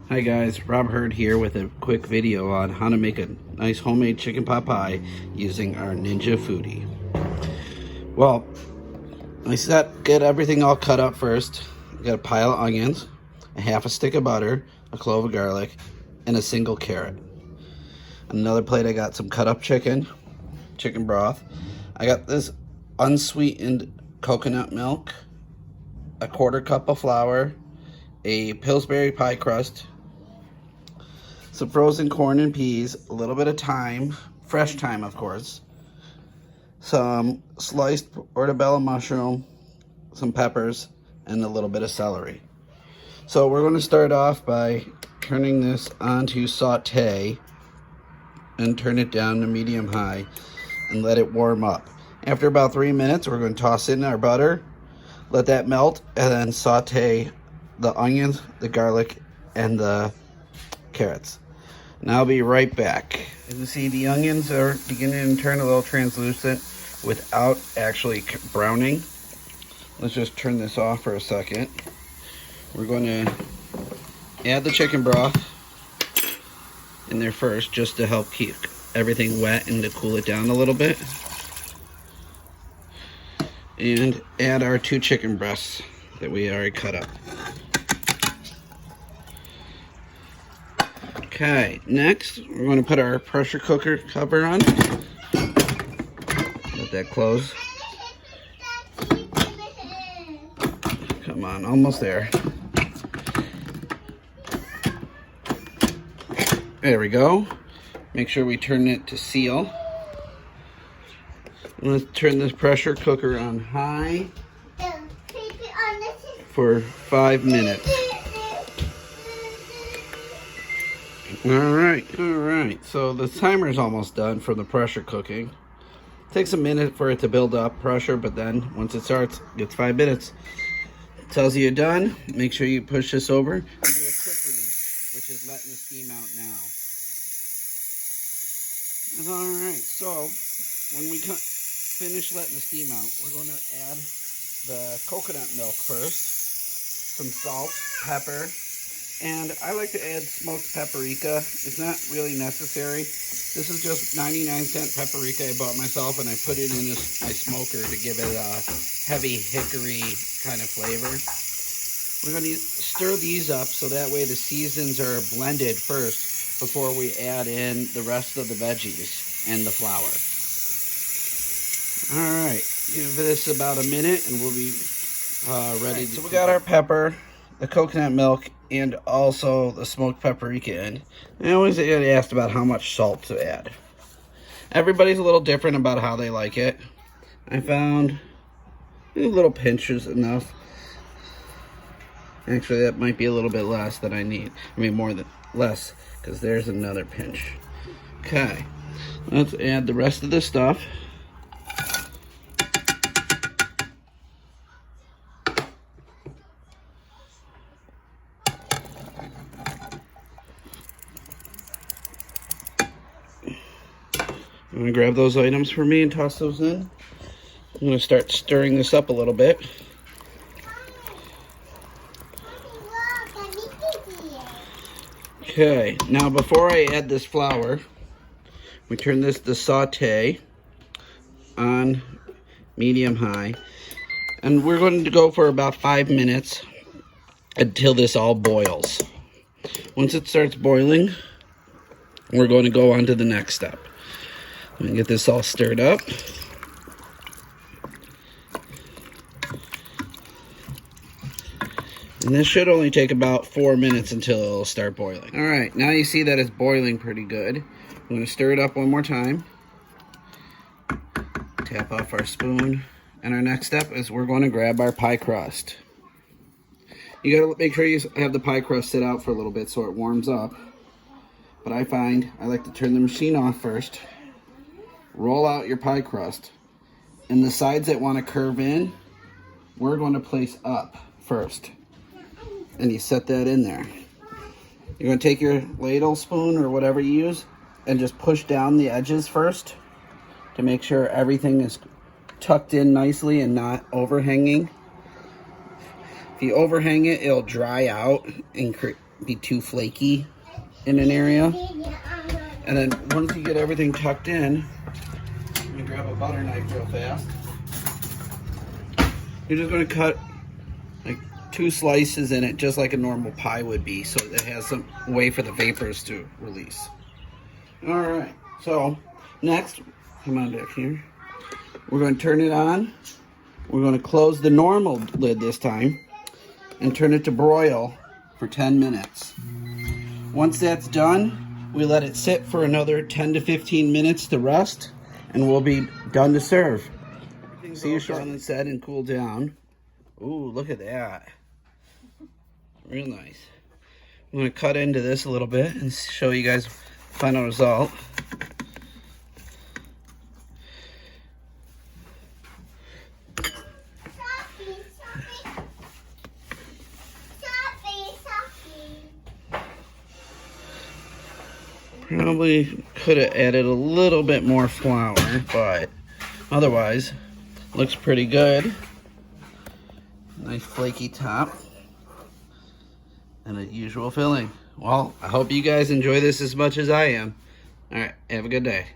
Hi guys, Rob Hurd here with a quick video on how to make a nice homemade chicken pot pie using our Ninja Foodi. Well, get everything all cut up first. Got a pile of onions, a half a stick of butter, a clove of garlic, and a single carrot. On another plate I got some cut up chicken broth. I got this unsweetened coconut milk, a quarter cup of flour, a Pillsbury pie crust, some frozen corn and peas, a little bit of thyme, fresh thyme of course, some sliced portobello mushroom, some peppers, and a little bit of celery. So we're going to start off by turning this onto saute and turn it down to medium high and let it warm up. After about 3 minutes, we're going to toss in our butter, let that melt, and then saute the onions, the garlic, and the carrots. And I'll be right back. As you see, the onions are beginning to turn a little translucent without actually browning. Let's just turn this off for a second. We're going to add the chicken broth in there first, just to help keep everything wet and to cool it down a little bit. And add our 2 chicken breasts that we already cut up. Okay, next we're going to put our pressure cooker cover on. Let that close. Come on, almost there. There we go. Make sure we turn it to seal. Let's turn this pressure cooker on high for 5 minutes. Alright, so the timer's almost done for the pressure cooking. It takes a minute for it to build up pressure, but then once it starts, it gets 5 minutes. It tells you you're done. Make sure you push this over and do a quick release, which is letting the steam out now. Alright, so when we finish letting the steam out, we're going to add the coconut milk first, some salt, pepper, and I like to add smoked paprika. It's not really necessary. This is just 99-cent paprika I bought myself, and I put it in my smoker to give it a heavy hickory kind of flavor. We're going to stir these up so that way the seasons are blended first before we add in the rest of the veggies and the flour. Alright, give this about a minute and we'll be ready. So we got our pepper, the coconut milk, and also the smoked paprika in. I always get asked about how much salt to add. Everybody's a little different about how they like it. I found a little pinch is enough. Actually, that might be a little bit less than I need. I mean, less, because there's another pinch. Okay, let's add the rest of the stuff. I'm going to grab those items for me and toss those in. I'm going to start stirring this up a little bit. Okay, now before I add this flour, we turn this to saute on medium high. And we're going to go for about 5 minutes until this all boils. Once it starts boiling, we're going to go on to the next step. I'm going to get this all stirred up. And this should only take about 4 minutes until it'll start boiling. Alright, now you see that it's boiling pretty good. I'm going to stir it up one more time. Tap off our spoon. And our next step is we're going to grab our pie crust. You got to make sure you have the pie crust sit out for a little bit so it warms up. But I find I like to turn the machine off first. Roll out your pie crust, and the sides that want to curve in, we're going to place up first. And you set that in there. You're going to take your ladle spoon or whatever you use and just push down the edges first to make sure everything is tucked in nicely and not overhanging. If you overhang it, it'll dry out and be too flaky in an area. And then once you get everything tucked in, let me grab a butter knife real fast. You're just going to cut like 2 slices in it, just like a normal pie would be, so it has some way for the vapors to release. All right, so next, come on back here. We're going to turn it on. We're going to close the normal lid this time and turn it to broil for 10 minutes. Once that's done, we let it sit for another 10 to 15 minutes to rest, and we'll be done to serve. See you shortly. Set and cool down. Ooh, look at that. Real nice. I'm going to cut into this a little bit and show you guys the final result. Probably could have added a little bit more flour, but otherwise, looks pretty good. Nice flaky top. And a usual filling. Well, I hope you guys enjoy this as much as I am. Alright, have a good day.